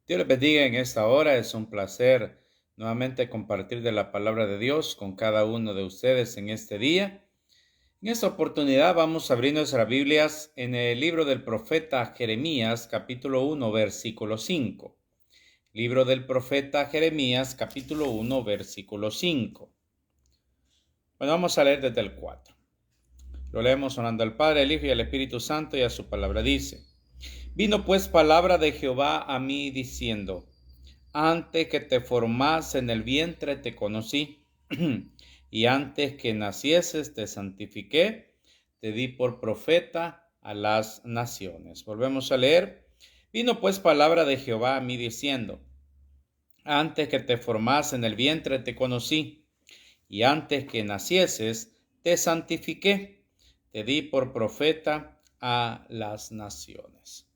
Dios les bendiga en esta hora. Es un placer nuevamente compartir de la palabra de Dios con cada uno de ustedes en este día. En esta oportunidad vamos a abrir nuestras Biblias en el libro del profeta Jeremías, capítulo 1, versículo 5. Libro del profeta Jeremías, capítulo 1, versículo 5. Bueno, vamos a leer desde el 4. Lo leemos orando al Padre, al Hijo y al Espíritu Santo, y a su palabra dice: Vino pues palabra de Jehová a mí diciendo: Antes que te formase en el vientre te conocí, y antes que nacieses te santifiqué, te di por profeta a las naciones. Volvemos a leer. Vino pues palabra de Jehová a mí diciendo: Antes que te formase en el vientre te conocí, y antes que nacieses te santifiqué, te di por profeta a las naciones.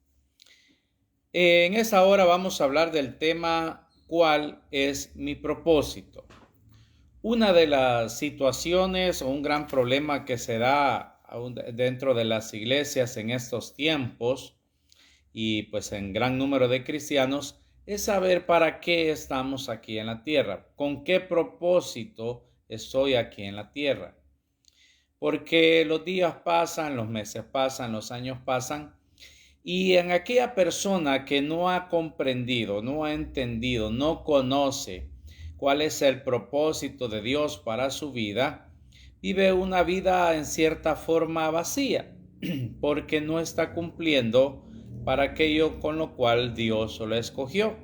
En esta hora vamos a hablar del tema ¿cuál es mi propósito? Una de las situaciones o un gran problema que se da dentro de las iglesias en estos tiempos y pues en gran número de cristianos es saber para qué estamos aquí en la tierra, con qué propósito estoy aquí en la tierra. Porque los días pasan, los meses pasan, los años pasan. Y en aquella persona que no ha comprendido, no ha entendido, no conoce cuál es el propósito de Dios para su vida, vive una vida en cierta forma vacía, porque no está cumpliendo para aquello con lo cual Dios lo escogió.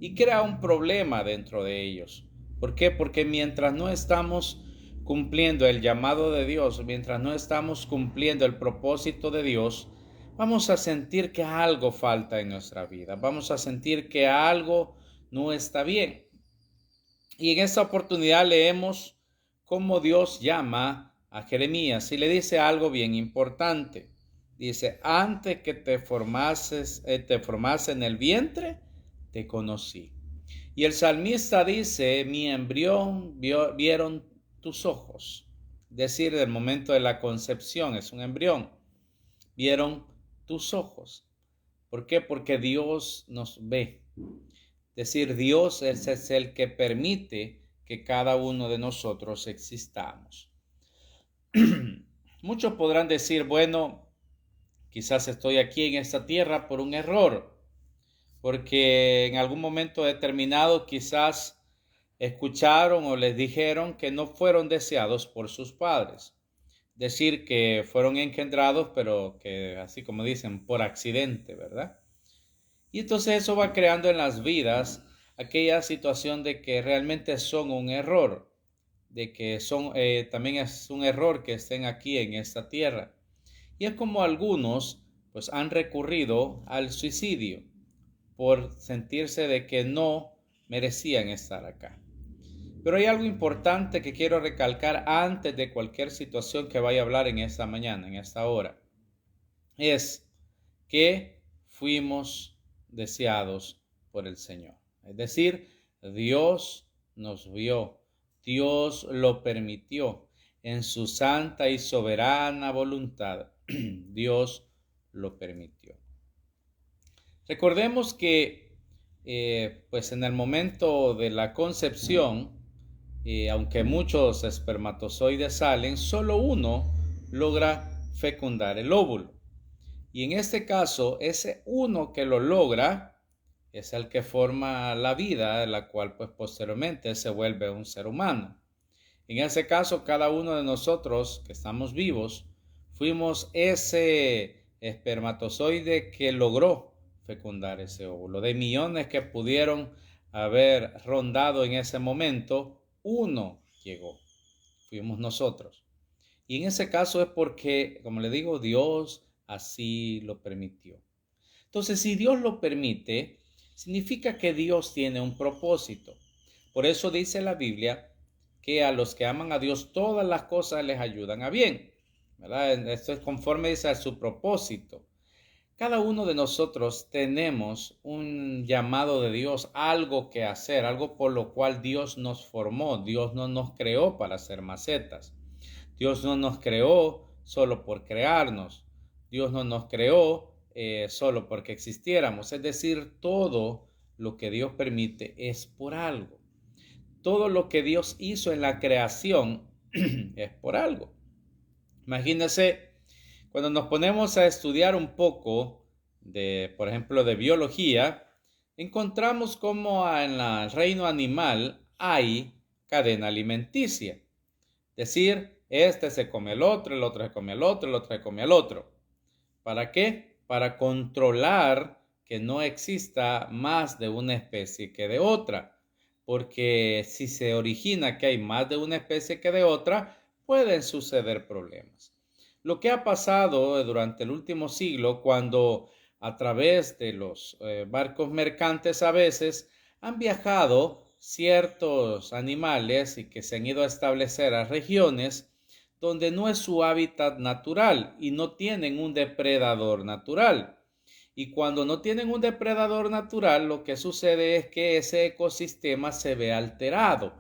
Y crea un problema dentro de ellos. ¿Por qué? Porque mientras no estamos cumpliendo el llamado de Dios, mientras no estamos cumpliendo el propósito de Dios, vamos a sentir que algo falta en nuestra vida, vamos a sentir que algo no está bien. Y en esta oportunidad leemos cómo Dios llama a Jeremías y le dice algo bien importante. Dice: antes que te formase en el vientre, te conocí. Y el salmista dice: mi embrión vieron tus ojos. Es decir, del momento de la concepción, es un embrión. Vieron tus ojos. ¿Por qué? Porque Dios nos ve. Es decir, Dios es el que permite que cada uno de nosotros existamos. Muchos podrán decir: bueno, quizás estoy aquí en esta tierra por un error, porque en algún momento determinado quizás escucharon o les dijeron que no fueron deseados por sus padres. Decir que fueron engendrados, pero que así como dicen, por accidente, ¿verdad? Y entonces eso va creando en las vidas aquella situación de que realmente son un error, de que también es un error que estén aquí en esta tierra. Y es como algunos pues han recurrido al suicidio por sentirse de que no merecían estar acá. Pero hay algo importante que quiero recalcar antes de cualquier situación que vaya a hablar en esta mañana, en esta hora. Es que fuimos deseados por el Señor. Es decir, Dios nos vio, Dios lo permitió en su santa y soberana voluntad. Dios lo permitió. Recordemos que pues en el momento de la concepción, aunque muchos espermatozoides salen, solo uno logra fecundar el óvulo. Y en este caso, ese uno que lo logra es el que forma la vida, la cual pues posteriormente se vuelve un ser humano. En ese caso, cada uno de nosotros que estamos vivos, fuimos ese espermatozoide que logró fecundar ese óvulo. De millones que pudieron haber rondado en ese momento, uno llegó. Fuimos nosotros. Y en ese caso es porque, como le digo, Dios así lo permitió. Entonces, si Dios lo permite, significa que Dios tiene un propósito. Por eso dice la Biblia que a los que aman a Dios todas las cosas les ayudan a bien, ¿verdad? Esto es conforme dice a su propósito. Cada uno de nosotros tenemos un llamado de Dios, algo que hacer, algo por lo cual Dios nos formó. Dios no nos creó para ser macetas. Dios no nos creó solo por crearnos. Dios no nos creó solo porque existiéramos. Es decir, todo lo que Dios permite es por algo. Todo lo que Dios hizo en la creación es por algo. Imagínense, cuando nos ponemos a estudiar un poco por ejemplo, de biología, encontramos cómo en el reino animal hay cadena alimenticia. Es decir, este se come el otro se come el otro, el otro se come el otro. ¿Para qué? Para controlar que no exista más de una especie que de otra. Porque si se origina que hay más de una especie que de otra, pueden suceder problemas. Lo que ha pasado durante el último siglo, cuando a través de los barcos mercantes a veces han viajado ciertos animales y que se han ido a establecer a regiones donde no es su hábitat natural y no tienen un depredador natural. Y cuando no tienen un depredador natural, lo que sucede es que ese ecosistema se ve alterado,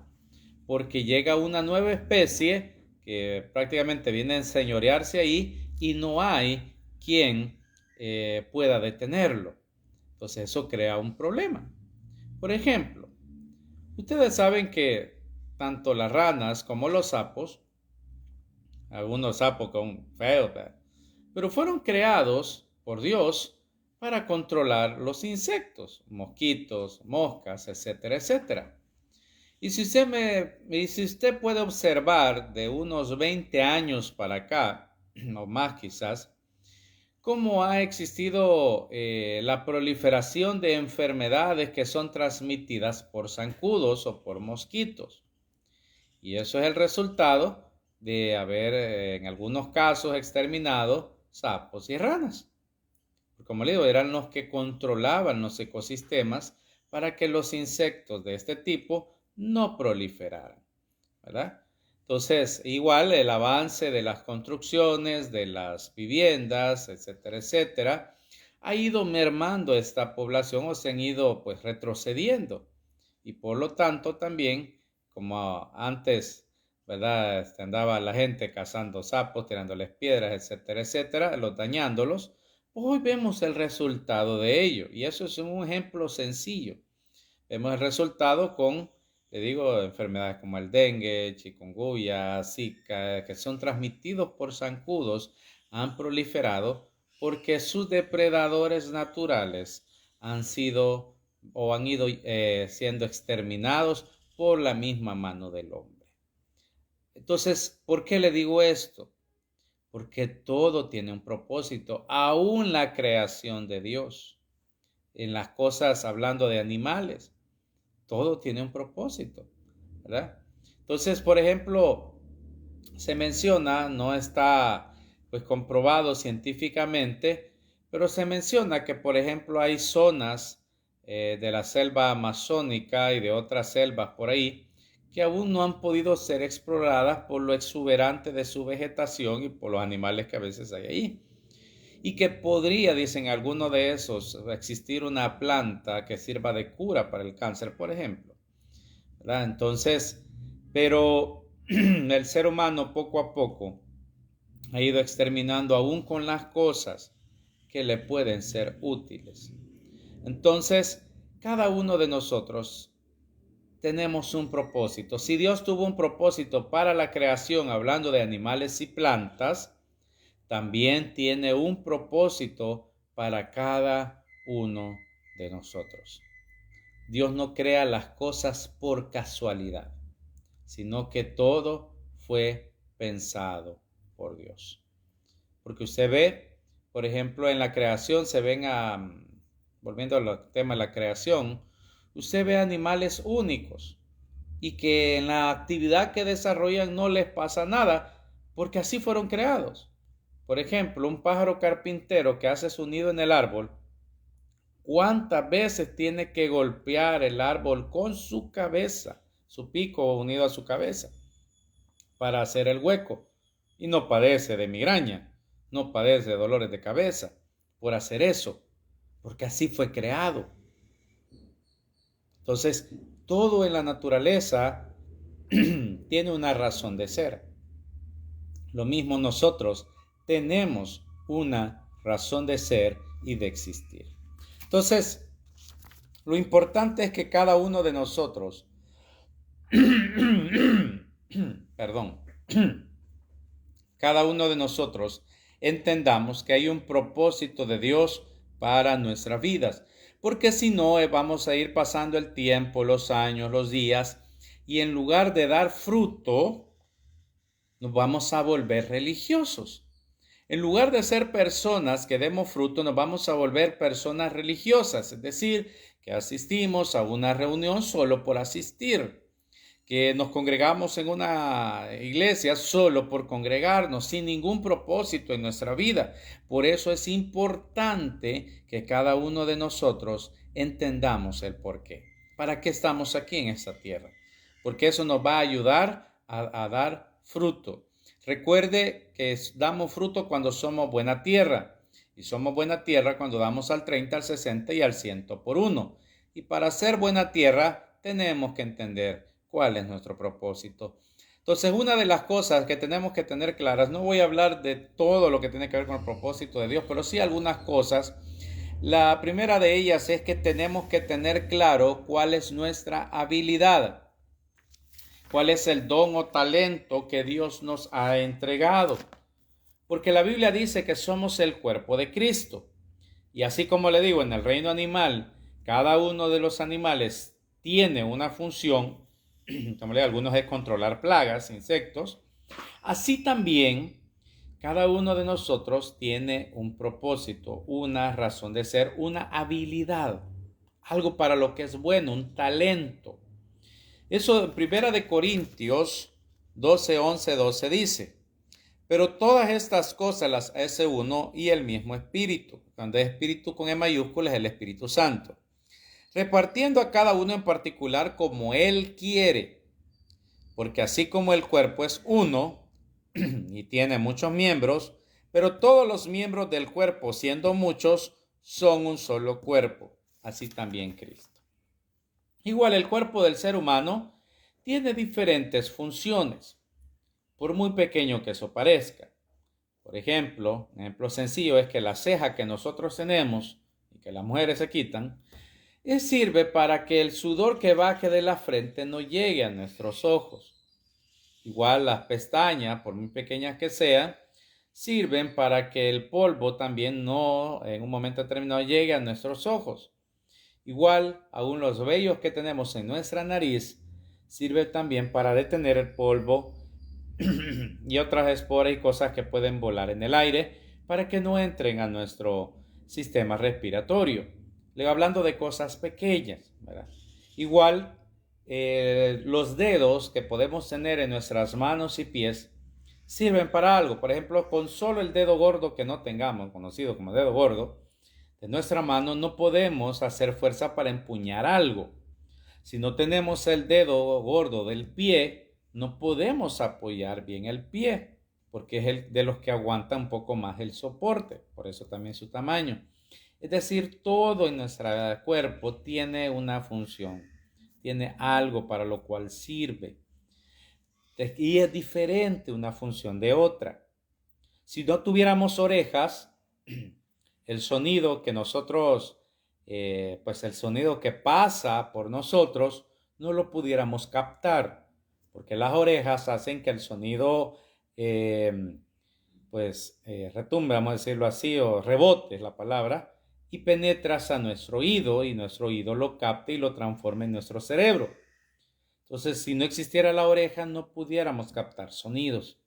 porque llega una nueva especie que prácticamente viene a enseñorearse ahí y no hay quien pueda detenerlo. Entonces eso crea un problema. Por ejemplo, ustedes saben que tanto las ranas como los sapos, algunos sapos con feos, pero fueron creados por Dios para controlar los insectos, mosquitos, moscas, etcétera, etcétera. Y si usted puede observar de unos 20 años para acá, o más quizás, cómo ha existido la proliferación de enfermedades que son transmitidas por zancudos o por mosquitos. Y eso es el resultado de haber en algunos casos exterminado sapos y ranas. Como le digo, eran los que controlaban los ecosistemas para que los insectos de este tipo no proliferaran, ¿verdad? Entonces, igual el avance de las construcciones, de las viviendas, etcétera, etcétera, ha ido mermando esta población o se han ido pues retrocediendo. Y por lo tanto también, como antes, ¿verdad? Andaba la gente cazando sapos, tirándoles piedras, etcétera, etcétera, dañándolos. Hoy vemos el resultado de ello. Y eso es un ejemplo sencillo. Vemos el resultado con, le digo, enfermedades como el dengue, chikungunya, zika, que son transmitidos por zancudos, han proliferado porque sus depredadores naturales han sido o han ido siendo exterminados por la misma mano del hombre. Entonces, ¿por qué le digo esto? Porque todo tiene un propósito, aún la creación de Dios. En las cosas, hablando de animales, todo tiene un propósito, ¿verdad? Entonces, por ejemplo, se menciona, no está pues comprobado científicamente, pero se menciona que, por ejemplo, hay zonas de la selva amazónica y de otras selvas por ahí que aún no han podido ser exploradas por lo exuberante de su vegetación y por los animales que a veces hay ahí. Y que podría, dicen algunos de esos, existir una planta que sirva de cura para el cáncer, por ejemplo, ¿verdad? Entonces, pero el ser humano poco a poco ha ido exterminando aún con las cosas que le pueden ser útiles. Entonces, cada uno de nosotros tenemos un propósito. Si Dios tuvo un propósito para la creación, hablando de animales y plantas, también tiene un propósito para cada uno de nosotros. Dios no crea las cosas por casualidad, sino que todo fue pensado por Dios. Porque usted ve, por ejemplo, en la creación se ven volviendo al tema de la creación, usted ve animales únicos y que en la actividad que desarrollan no les pasa nada, porque así fueron creados. Por ejemplo, un pájaro carpintero que hace su nido en el árbol, ¿cuántas veces tiene que golpear el árbol con su cabeza, su pico unido a su cabeza, para hacer el hueco? Y no padece de migraña, no padece de dolores de cabeza por hacer eso, porque así fue creado. Entonces, todo en la naturaleza tiene una razón de ser. Lo mismo nosotros tenemos una razón de ser y de existir. Entonces, Lo importante es que cada uno de nosotros, perdón, cada uno de nosotros entendamos que hay un propósito de Dios para nuestras vidas, porque si no, vamos a ir pasando el tiempo, los años, los días, y en lugar de dar fruto, nos vamos a volver religiosos. En lugar de ser personas que demos fruto, nos vamos a volver personas religiosas, es decir, que asistimos a una reunión solo por asistir, que nos congregamos en una iglesia solo por congregarnos, sin ningún propósito en nuestra vida. Por eso es importante que cada uno de nosotros entendamos el porqué. ¿Para qué estamos aquí en esta tierra? Porque eso nos va a ayudar a dar fruto. Recuerde que damos fruto cuando somos buena tierra. Y somos buena tierra cuando damos al 30, al 60 y al 100 por uno. Y para ser buena tierra tenemos que entender cuál es nuestro propósito. Entonces, una de las cosas que tenemos que tener claras, no voy a hablar de todo lo que tiene que ver con el propósito de Dios, pero sí algunas cosas. La primera de ellas es que tenemos que tener claro cuál es nuestra habilidad. ¿Cuál es el don o talento que Dios nos ha entregado? Porque la Biblia dice que somos el cuerpo de Cristo. Y así como le digo, en el reino animal, cada uno de los animales tiene una función, como le digo, algunos es controlar plagas, insectos. Así también, cada uno de nosotros tiene un propósito, una razón de ser, una habilidad, algo para lo que es bueno, un talento. Eso en Primera de Corintios 12, 11, 12 dice: pero todas estas cosas las hace uno y el mismo Espíritu. Cuando es Espíritu con E mayúscula es el Espíritu Santo, repartiendo a cada uno en particular como Él quiere. Porque así como el cuerpo es uno y tiene muchos miembros, pero todos los miembros del cuerpo, siendo muchos, son un solo cuerpo. Así también Cristo. Igual el cuerpo del ser humano tiene diferentes funciones, por muy pequeño que eso parezca. Por ejemplo, un ejemplo sencillo es que la ceja que nosotros tenemos y que las mujeres se quitan, sirve para que el sudor que baje de la frente no llegue a nuestros ojos. Igual las pestañas, por muy pequeñas que sean, sirven para que el polvo también no en un momento determinado llegue a nuestros ojos. Igual, aún los vellos que tenemos en nuestra nariz sirve también para detener el polvo y otras esporas y cosas que pueden volar en el aire para que no entren a nuestro sistema respiratorio. Le hablando de cosas pequeñas, ¿verdad? Igual, los dedos que podemos tener en nuestras manos y pies sirven para algo. Por ejemplo, con solo el dedo gordo que no tengamos, conocido como dedo gordo, de nuestra mano no podemos hacer fuerza para empuñar algo. Si no tenemos el dedo gordo del pie, no podemos apoyar bien el pie, porque es el de los que aguanta un poco más el soporte, por eso también su tamaño. Es decir, todo en nuestro cuerpo tiene una función, tiene algo para lo cual sirve. Y es diferente una función de otra. Si no tuviéramos orejas, el sonido que nosotros, pues el sonido que pasa por nosotros, no lo pudiéramos captar, porque las orejas hacen que el sonido, retumbe, vamos a decirlo así, o rebote es la palabra, y penetra a nuestro oído, y nuestro oído lo capta y lo transforma en nuestro cerebro. Entonces, si no existiera la oreja, no pudiéramos captar sonidos.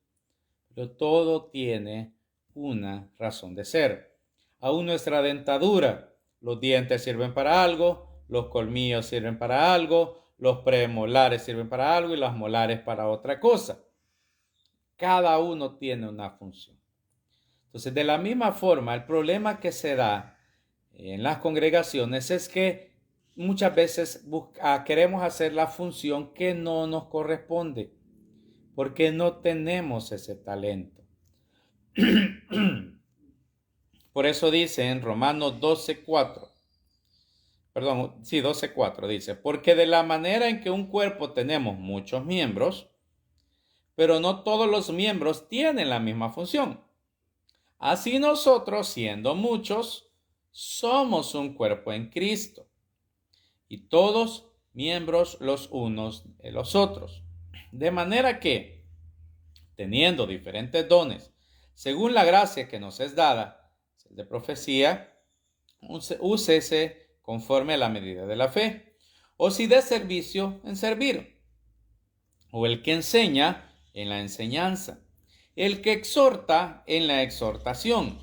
Pero todo tiene una razón de ser. Aún nuestra dentadura, los dientes sirven para algo, los colmillos sirven para algo, los premolares sirven para algo y las molares para otra cosa. Cada uno tiene una función. Entonces, de la misma forma, el problema que se da en las congregaciones es que muchas veces queremos hacer la función que no nos corresponde, porque no tenemos ese talento. Por eso dice en Romanos 12:4, 12:4 dice: porque de la manera en que un cuerpo tenemos muchos miembros, pero no todos los miembros tienen la misma función. Así nosotros, siendo muchos, somos un cuerpo en Cristo, y todos miembros los unos de los otros. De manera que, teniendo diferentes dones, según la gracia que nos es dada, el de profecía, úsese conforme a la medida de la fe, o si de servicio, en servir, o el que enseña, en la enseñanza, el que exhorta, en la exhortación,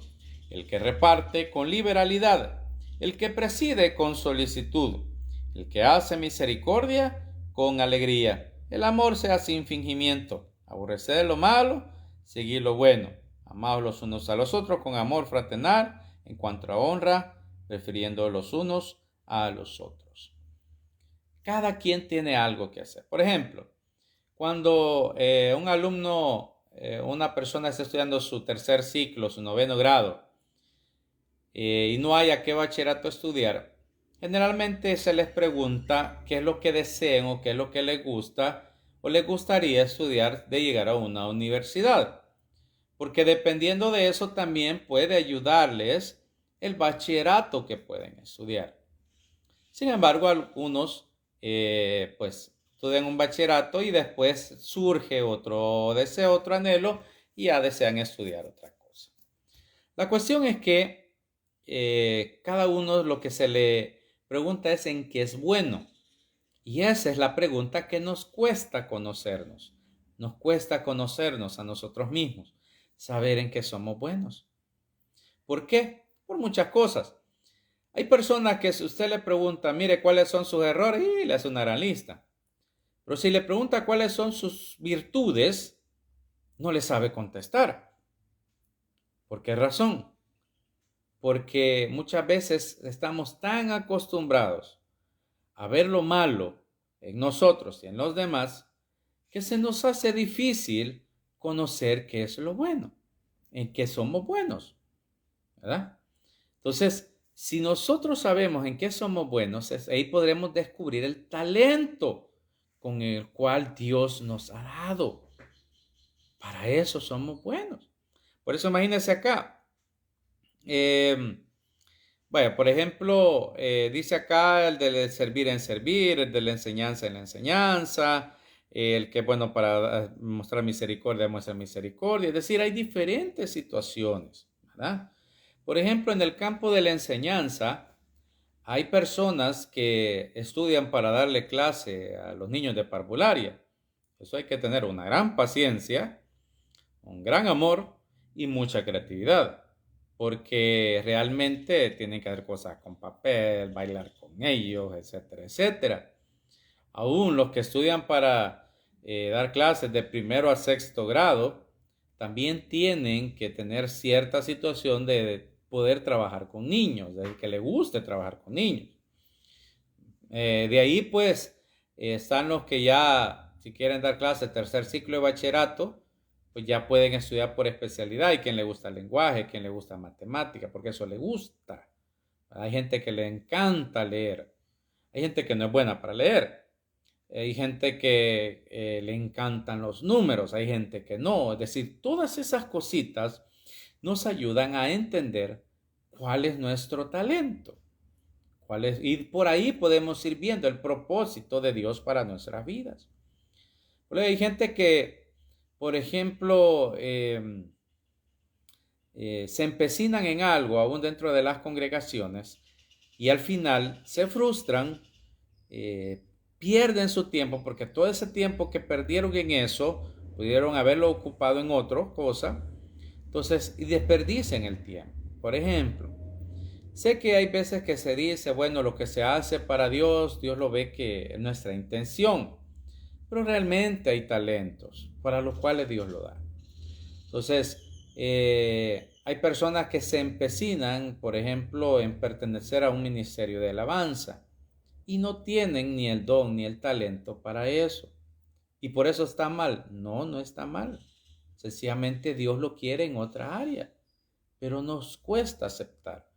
el que reparte con liberalidad, el que preside con solicitud, el que hace misericordia con alegría. El amor sea sin fingimiento, aborrecer lo malo, seguir lo bueno, amados los unos a los otros con amor fraternal, en cuanto a honra, prefiriendo los unos a los otros. Cada quien tiene algo que hacer. Por ejemplo, cuando un alumno, una persona está estudiando su tercer ciclo, su 9º grado, y no haya qué bachillerato estudiar, generalmente se les pregunta qué es lo que desean o qué es lo que les gusta o les gustaría estudiar de llegar a una universidad. Porque dependiendo de eso también puede ayudarles el bachillerato que pueden estudiar. Sin embargo, algunos pues estudian un bachillerato y después surge otro deseo, otro anhelo y ya desean estudiar otra cosa. La cuestión es que cada uno lo que se le pregunta es en qué es bueno. Y esa es la pregunta que nos cuesta conocernos. Nos cuesta conocernos a nosotros mismos, saber en qué somos buenos. ¿Por qué? Por muchas cosas. Hay personas que si usted le pregunta, mire, ¿cuáles son sus errores? Y le hace una gran lista. Pero si le pregunta cuáles son sus virtudes, no le sabe contestar. ¿Por qué razón? Porque muchas veces estamos tan acostumbrados a ver lo malo en nosotros y en los demás que se nos hace difícil conocer qué es lo bueno, en qué somos buenos, ¿verdad? Entonces, si nosotros sabemos en qué somos buenos, ahí podremos descubrir el talento con el cual Dios nos ha dado. Para eso somos buenos. Por eso imagínense acá. Vaya, por ejemplo, dice acá el de servir en servir, el de la enseñanza en la enseñanza, el que es bueno para mostrar misericordia, muestra misericordia. Es decir, hay diferentes situaciones, ¿verdad? Por ejemplo, en el campo de la enseñanza, hay personas que estudian para darle clase a los niños de parvularia. Eso hay que tener una gran paciencia, un gran amor y mucha creatividad, porque realmente tienen que hacer cosas con papel, bailar con ellos, etcétera, etcétera. Aún los que estudian para dar clases de 1º a 6º grado, también tienen que tener cierta situación de poder trabajar con niños, de que le guste trabajar con niños. De ahí pues están los que ya, si quieren dar clases tercer ciclo de bachillerato, pues ya pueden estudiar por especialidad. Y quien le gusta el lenguaje, quien le gusta matemática, porque eso le gusta. Hay gente que le encanta leer. Hay gente que no es buena para leer. Hay gente que le encantan los números. Hay gente que no. Es decir, todas esas cositas nos ayudan a entender cuál es nuestro talento. Y por ahí podemos ir viendo el propósito de Dios para nuestras vidas. Hay gente que, por ejemplo, se empecinan en algo aún dentro de las congregaciones y al final se frustran, pierden su tiempo porque todo ese tiempo que perdieron en eso pudieron haberlo ocupado en otra cosa. Entonces, y desperdician el tiempo. Por ejemplo, sé que hay veces que se dice, bueno, lo que se hace para Dios, Dios lo ve que es nuestra intención. Pero realmente hay talentos para los cuales Dios lo da. Entonces, hay personas que se empecinan, por ejemplo, en pertenecer a un ministerio de alabanza y no tienen ni el don ni el talento para eso. Y por eso está mal. No, no está mal. Sencillamente Dios lo quiere en otra área, pero nos cuesta aceptar.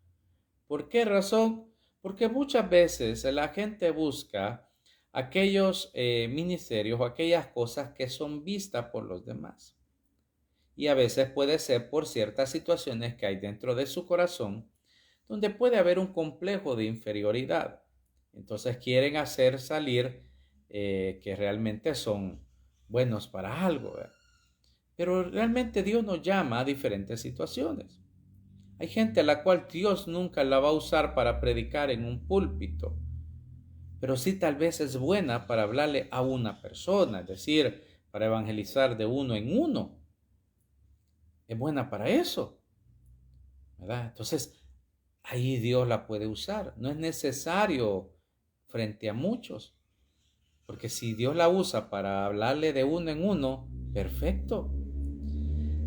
¿Por qué razón? Porque muchas veces la gente busca aquellos ministerios o aquellas cosas que son vistas por los demás. Y a veces puede ser por ciertas situaciones que hay dentro de su corazón, donde puede haber un complejo de inferioridad. Entonces quieren hacer salir que realmente son buenos para algo, ¿verdad? Pero realmente Dios nos llama a diferentes situaciones. Hay gente a la cual Dios nunca la va a usar para predicar en un púlpito, pero sí tal vez es buena para hablarle a una persona, es decir, para evangelizar de uno en uno. Es buena para eso, ¿verdad? Entonces, ahí Dios la puede usar. No es necesario frente a muchos, porque si Dios la usa para hablarle de uno en uno, perfecto.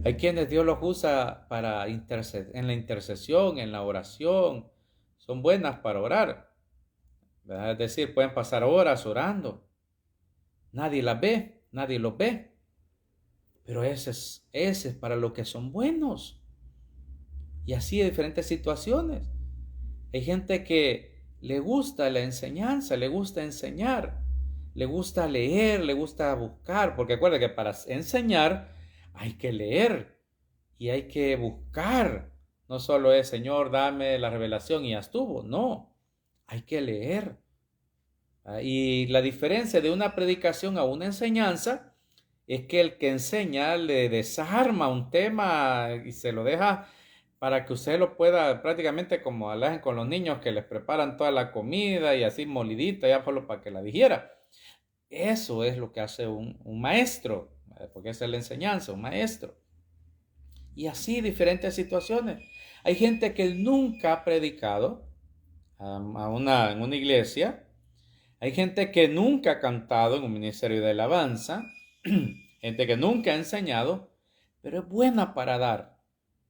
Hay quienes Dios los usa para en la intercesión, en la oración. Son buenas para orar, ¿verdad? Es decir, pueden pasar horas orando. Nadie las ve, nadie los ve. Pero ese es para lo que son buenos. Y así de diferentes situaciones. Hay gente que le gusta la enseñanza, le gusta enseñar, le gusta leer, le gusta buscar, porque acuerda que para enseñar hay que leer y hay que buscar. No solo es, Señor, dame la revelación y ya estuvo. No, hay que leer. Y la diferencia de una predicación a una enseñanza es que el que enseña le desarma un tema y se lo deja para que usted lo pueda prácticamente como hablan con los niños que les preparan toda la comida y así molidita ya solo para que la digiera. Eso es lo que hace un maestro, porque esa es la enseñanza, un maestro. Y así diferentes situaciones. Hay gente que nunca ha predicado en una iglesia. Hay gente que nunca ha cantado en un ministerio de alabanza, gente que nunca ha enseñado, pero es buena para dar.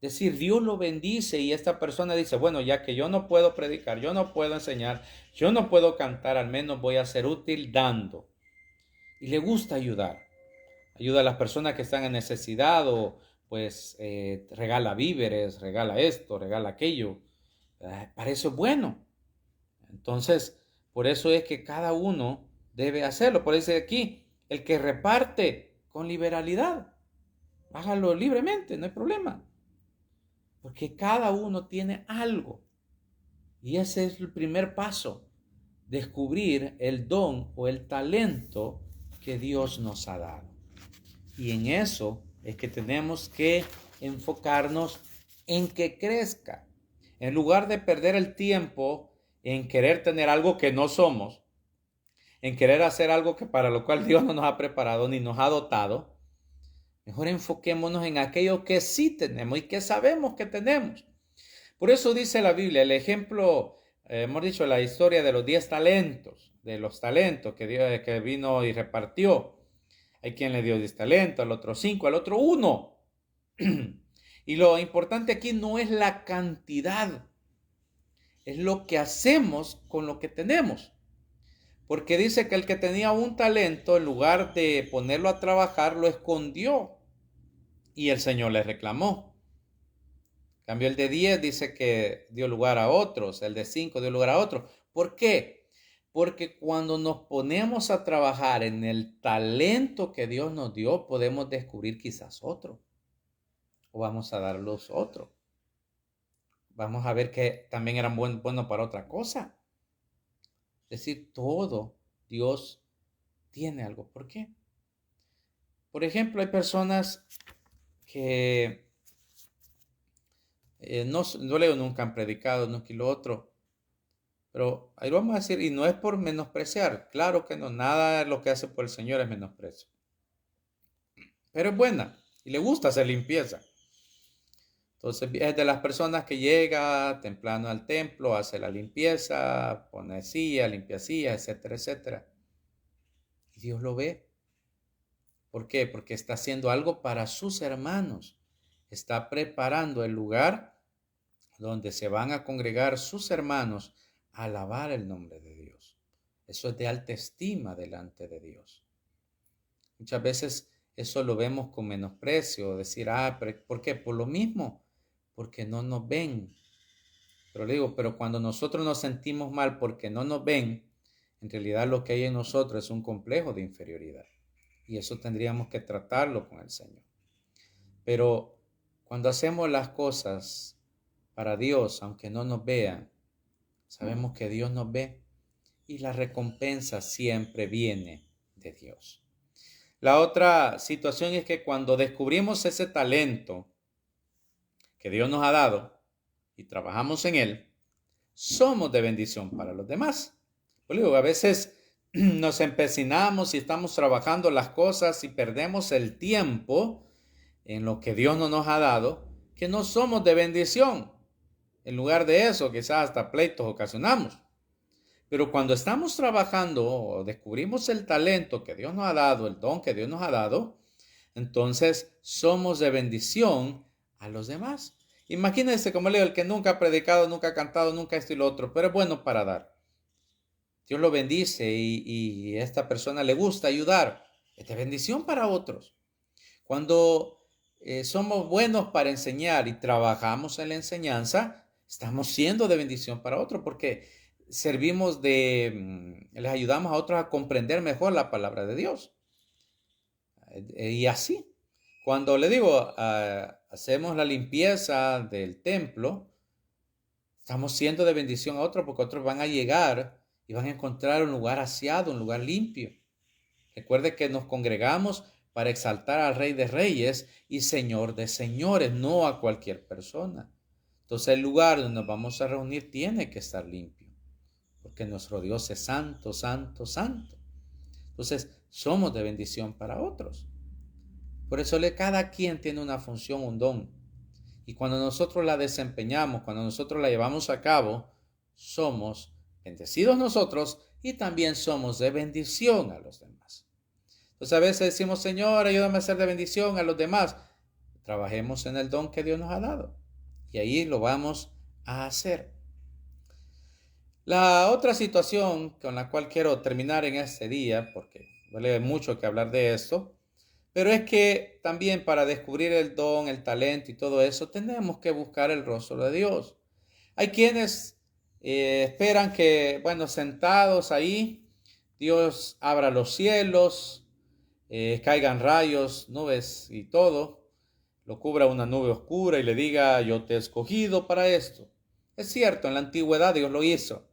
Es decir, Dios lo bendice y esta persona dice, bueno, ya que yo no puedo predicar, yo no puedo enseñar, yo no puedo cantar, al menos voy a ser útil dando. Y le gusta ayudar. Ayuda a las personas que están en necesidad o pues regala víveres, regala esto, regala aquello. Para eso es bueno. Entonces, por eso es que cada uno debe hacerlo. Por eso aquí, el que reparte con liberalidad, hágalo libremente, no hay problema. Porque cada uno tiene algo. Y ese es el primer paso, descubrir el don o el talento que Dios nos ha dado. Y en eso es que tenemos que enfocarnos en que crezca. En lugar de perder el tiempo en querer tener algo que no somos, en querer hacer algo que para lo cual Dios no nos ha preparado ni nos ha dotado, mejor enfoquémonos en aquello que sí tenemos y que sabemos que tenemos. Por eso dice la Biblia, el ejemplo, hemos dicho, la historia de los 10 talentos, de los talentos que Dios que vino y repartió. Hay quien le dio 10 talentos, al otro 5, al otro 1. Y lo importante aquí no es la cantidad, es lo que hacemos con lo que tenemos. Porque dice que el que tenía un talento, en lugar de ponerlo a trabajar, lo escondió. Y el Señor le reclamó. En cambio, el de 10 dice que dio lugar a otros. El de 5 dio lugar a otros. ¿Por qué? Porque cuando nos ponemos a trabajar en el talento que Dios nos dio, podemos descubrir quizás otro. O vamos a dar luz a otro. Vamos a ver que también eran buenos para otra cosa. Es decir, todo Dios tiene algo. ¿Por qué? Por ejemplo, hay personas que no leo nunca han predicado, nunca y lo otro, pero ahí lo vamos a decir, y no es por menospreciar, claro que no, nada de lo que hace por el Señor es menosprecio, pero es buena y le gusta hacer limpieza. Entonces es de las personas que llega temprano al templo, hace la limpieza, pone silla, limpia silla, etcétera, etcétera. Y Dios lo ve. ¿Por qué? Porque está haciendo algo para sus hermanos. Está preparando el lugar donde se van a congregar sus hermanos a alabar el nombre de Dios. Eso es de alta estima delante de Dios. Muchas veces eso lo vemos con menosprecio, decir, ¿por qué? Por lo mismo, porque no nos ven. Pero le digo, pero cuando nosotros nos sentimos mal porque no nos ven, en realidad lo que hay en nosotros es un complejo de inferioridad. Y eso tendríamos que tratarlo con el Señor. Pero cuando hacemos las cosas para Dios, aunque no nos vean, sabemos que Dios nos ve y la recompensa siempre viene de Dios. La otra situación es que cuando descubrimos ese talento que Dios nos ha dado y trabajamos en él, somos de bendición para los demás. Pues digo, a veces nos empecinamos y estamos trabajando las cosas y perdemos el tiempo en lo que Dios no nos ha dado, que no somos de bendición. En lugar de eso, quizás hasta pleitos ocasionamos. Pero cuando estamos trabajando o descubrimos el talento que Dios nos ha dado, el don que Dios nos ha dado, entonces somos de bendición a los demás. Imagínense, como le digo, el que nunca ha predicado, nunca ha cantado, nunca esto y lo otro, pero es bueno para dar. Dios lo bendice y a esta persona le gusta ayudar. Es de bendición para otros. Cuando somos buenos para enseñar y trabajamos en la enseñanza, estamos siendo de bendición para otros porque les ayudamos a otros a comprender mejor la palabra de Dios. Y así, cuando le digo, hacemos la limpieza del templo, estamos siendo de bendición a otros porque otros van a llegar y van a encontrar un lugar aseado, un lugar limpio. Recuerde que nos congregamos para exaltar al Rey de Reyes y Señor de Señores, no a cualquier persona. Entonces el lugar donde nos vamos a reunir tiene que estar limpio, porque nuestro Dios es santo, santo, santo. Entonces somos de bendición para otros. Por eso cada quien tiene una función, un don. Y cuando nosotros la desempeñamos, cuando nosotros la llevamos a cabo, somos bendecidos nosotros y también somos de bendición a los demás. Entonces a veces decimos, Señor, ayúdame a ser de bendición a los demás. Trabajemos en el don que Dios nos ha dado. Y ahí lo vamos a hacer. La otra situación con la cual quiero terminar en este día, porque vale mucho que hablar de esto, pero es que también para descubrir el don, el talento y todo eso, tenemos que buscar el rostro de Dios. Hay quienes esperan que, bueno, sentados ahí, Dios abra los cielos, caigan rayos, nubes y todo, lo cubra una nube oscura y le diga, yo te he escogido para esto. Es cierto, en la antigüedad Dios lo hizo,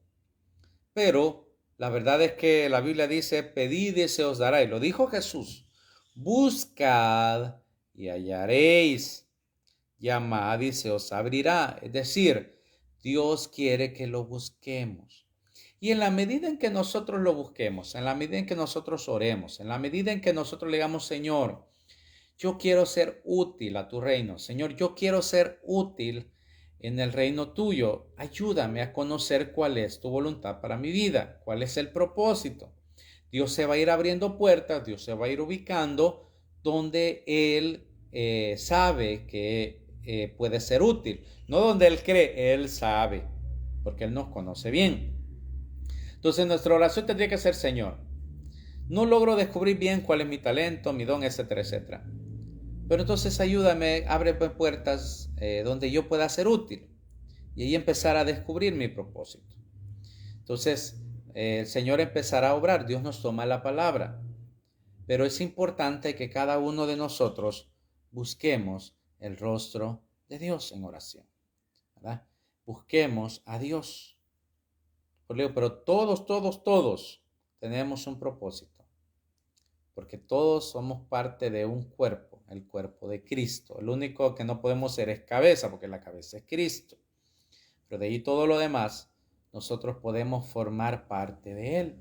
pero la verdad es que la Biblia dice, pedid y se os dará, y lo dijo Jesús. Buscad y hallaréis, llamad y se os abrirá. Es decir, Dios quiere que lo busquemos. Y en la medida en que nosotros lo busquemos, en la medida en que nosotros oremos, en la medida en que nosotros le digamos, Señor, yo quiero ser útil a tu reino. Señor, yo quiero ser útil en el reino tuyo. Ayúdame a conocer cuál es tu voluntad para mi vida, cuál es el propósito. Dios se va a ir abriendo puertas, Dios se va a ir ubicando donde Él sabe que puede ser útil. No donde Él cree, Él sabe, porque Él nos conoce bien. Entonces nuestra oración tendría que ser, Señor, no logro descubrir bien cuál es mi talento, mi don, etcétera, etcétera. Pero entonces ayúdame, abre puertas donde yo pueda ser útil y ahí empezar a descubrir mi propósito. Entonces, el Señor empezará a obrar, Dios nos toma la palabra. Pero es importante que cada uno de nosotros busquemos el rostro de Dios en oración, ¿verdad? Busquemos a Dios. Pero todos tenemos un propósito. Porque todos somos parte de un cuerpo, el cuerpo de Cristo. El único que no podemos ser es cabeza, porque la cabeza es Cristo. Pero de ahí todo lo demás, nosotros podemos formar parte de Él.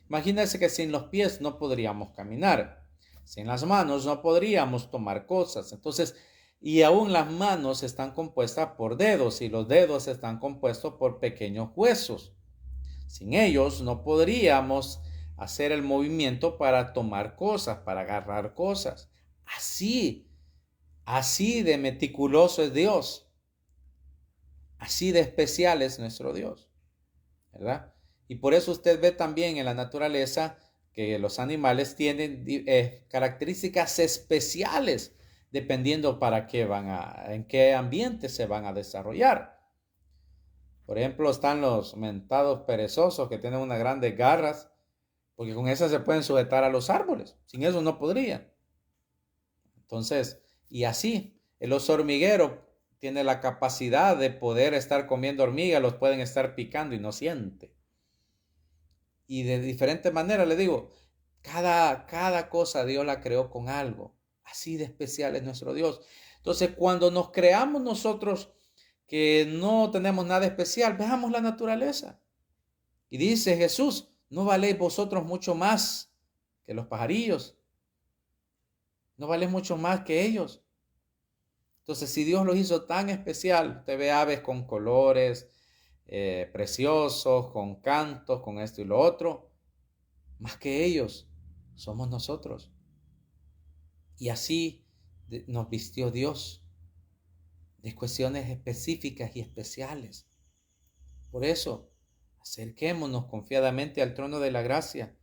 Imagínense que sin los pies no podríamos caminar. Sin las manos no podríamos tomar cosas. Entonces, y aún las manos están compuestas por dedos y los dedos están compuestos por pequeños huesos. Sin ellos no podríamos hacer el movimiento para tomar cosas, para agarrar cosas. Así de meticuloso es Dios. Así de especial es nuestro Dios, ¿verdad? Y por eso usted ve también en la naturaleza que los animales tienen características especiales dependiendo en qué ambiente se van a desarrollar. Por ejemplo, están los mentados perezosos que tienen unas grandes garras, porque con esas se pueden sujetar a los árboles. Sin eso no podrían. Entonces, y así, el oso hormiguero tiene la capacidad de poder estar comiendo hormigas, los pueden estar picando y no siente. Y de diferentes maneras, le digo, cada cosa Dios la creó con algo. Así de especial es nuestro Dios. Entonces, cuando nos creamos nosotros que no tenemos nada especial, veamos la naturaleza. Y dice Jesús, ¿no valéis vosotros mucho más que los pajarillos? ¿No valéis mucho más que ellos? Entonces, si Dios los hizo tan especial, usted ve aves con colores preciosos, con cantos, con esto y lo otro, más que ellos, somos nosotros. Y así nos vistió Dios de cuestiones específicas y especiales. Por eso, acerquémonos confiadamente al trono de la gracia,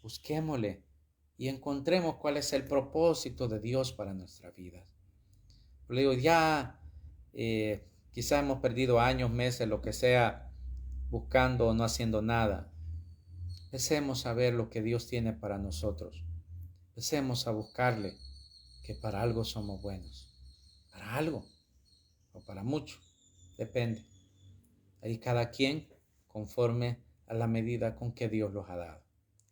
busquémosle y encontremos cuál es el propósito de Dios para nuestra vida. Le digo, ya quizás hemos perdido años, meses, lo que sea, buscando o no haciendo nada. Empecemos a ver lo que Dios tiene para nosotros. Empecemos a buscarle, que para algo somos buenos. Para algo o para mucho, depende. Ahí cada quien conforme a la medida con que Dios los ha dado.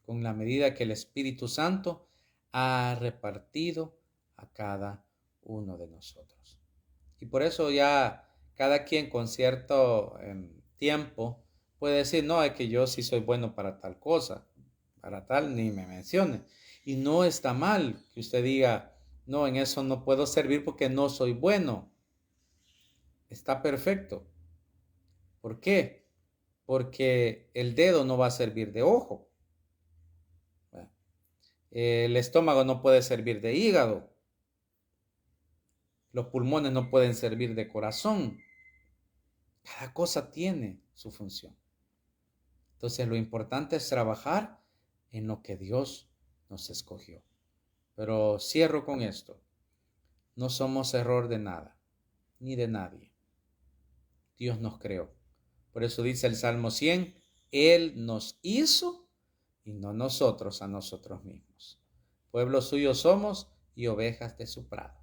Con la medida que el Espíritu Santo ha repartido a cada uno de nosotros. Y por eso ya cada quien con cierto tiempo puede decir, no, es que yo sí soy bueno para tal cosa, para tal ni me mencione. Y no está mal que usted diga, no, en eso no puedo servir porque no soy bueno. Está perfecto. ¿Por qué? Porque el dedo no va a servir de ojo. El estómago no puede servir de hígado. Los pulmones no pueden servir de corazón. Cada cosa tiene su función. Entonces lo importante es trabajar en lo que Dios nos escogió. Pero cierro con esto. No somos error de nada, ni de nadie. Dios nos creó. Por eso dice el Salmo 100, Él nos hizo y no nosotros a nosotros mismos. Pueblo suyo somos y ovejas de su prado.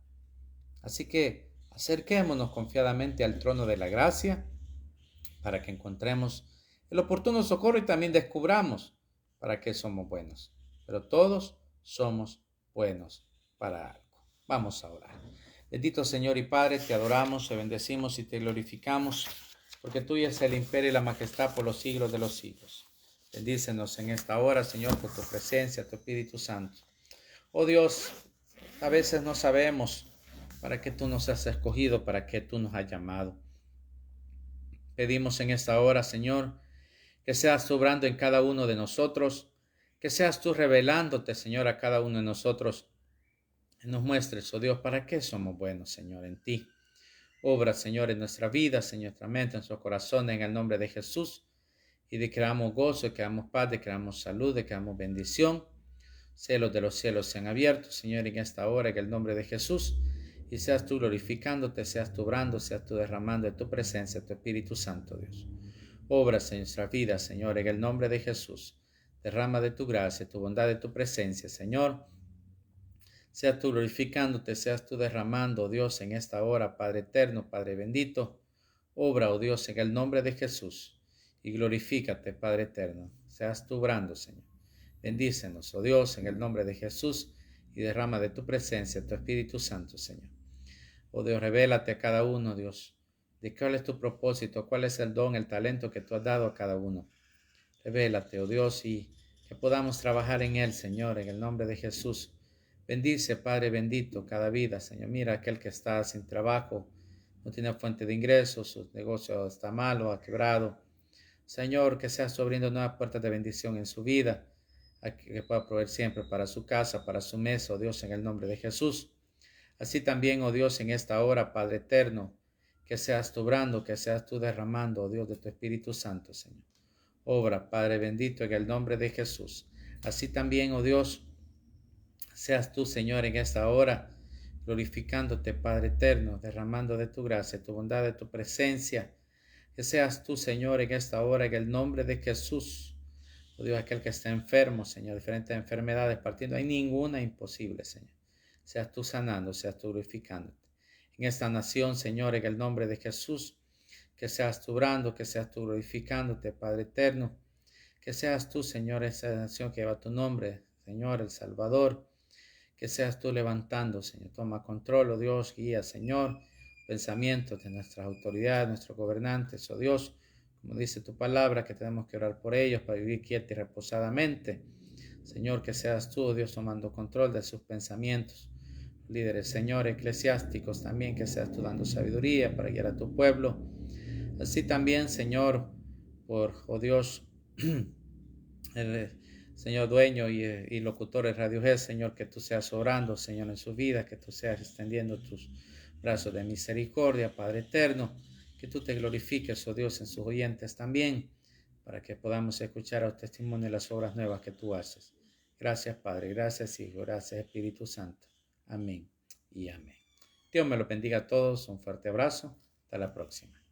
Así que acerquémonos confiadamente al trono de la gracia para que encontremos el oportuno socorro y también descubramos para qué somos buenos. Pero todos somos buenos para algo. Vamos a orar. Bendito Señor y Padre, te adoramos, te bendecimos y te glorificamos, porque tuya es el imperio y la majestad por los siglos de los siglos. Bendícenos en esta hora, Señor, por tu presencia, tu Espíritu Santo. Oh Dios, a veces no sabemos para qué tú nos has escogido, para qué tú nos has llamado. Pedimos en esta hora, Señor, que seas tú obrando en cada uno de nosotros, que seas tú revelándote, Señor, a cada uno de nosotros. Y nos muestres, oh Dios, para qué somos buenos, Señor, en ti. Obra, Señor, en nuestra vida, Señor, nuestra mente, en nuestro corazón, en el nombre de Jesús. Y declaramos gozo, declaramos paz, declaramos salud, declaramos bendición. Cielos de los cielos sean abiertos, Señor, en esta hora, en el nombre de Jesús. Y seas tú glorificándote, seas tú obrando, seas tú derramando de tu presencia, tu Espíritu Santo, Dios. Obras en nuestra vida, Señor, en el nombre de Jesús. Derrama de tu gracia, tu bondad, de tu presencia, Señor. Seas tú glorificándote, seas tú derramando, Dios, en esta hora, Padre eterno, Padre bendito. Obra, oh Dios, en el nombre de Jesús. Y glorifícate, Padre eterno. Seas tú obrando, Señor. Bendícenos, oh Dios, en el nombre de Jesús. Y derrama de tu presencia, tu Espíritu Santo, Señor. Oh Dios, revélate a cada uno, Dios, de cuál es tu propósito, cuál es el don, el talento que tú has dado a cada uno. Revélate, oh Dios, y que podamos trabajar en él, Señor, en el nombre de Jesús. Bendice, Padre bendito, cada vida, Señor. Mira aquel que está sin trabajo, no tiene fuente de ingresos, su negocio está malo, ha quebrado. Señor, que seas tú abriendo nuevas puertas de bendición en su vida, que pueda proveer siempre para su casa, para su mesa, oh Dios, en el nombre de Jesús. Así también, oh Dios, en esta hora, Padre eterno, que seas tú obrando, que seas tú derramando, oh Dios, de tu Espíritu Santo, Señor. Obra, Padre bendito, en el nombre de Jesús. Así también, oh Dios, seas tú, Señor, en esta hora, glorificándote, Padre eterno, derramando de tu gracia, tu bondad, de tu presencia. Que seas tú, Señor, en esta hora, en el nombre de Jesús. Oh Dios, aquel que está enfermo, Señor, diferentes enfermedades partiendo, hay ninguna imposible, Señor. Seas tú sanando, seas tú glorificándote. En esta nación, Señor, en el nombre de Jesús, que seas tú obrando, que seas tú glorificándote, Padre eterno. Que seas tú, Señor, esa nación que lleva tu nombre, Señor, el Salvador. Que seas tú levantando, Señor. Toma control, oh Dios, guía, Señor, pensamientos de nuestras autoridades, nuestros gobernantes, oh Dios. Como dice tu palabra, que tenemos que orar por ellos para vivir quieta y reposadamente. Señor, que seas tú, oh Dios, tomando control de sus pensamientos. Líderes, Señor, eclesiásticos también, que seas tú dando sabiduría para guiar a tu pueblo. Así también, Señor, por, oh Dios, el Señor dueño y locutor de Radio G, Señor, que tú seas orando, Señor, en su vida, que tú seas extendiendo tus brazos de misericordia, Padre eterno, que tú te glorifiques, oh Dios, en sus oyentes también, para que podamos escuchar los testimonios y las obras nuevas que tú haces. Gracias, Padre, gracias, Hijo, gracias, Espíritu Santo. Amén y amén. Dios me lo bendiga a todos, un fuerte abrazo, hasta la próxima.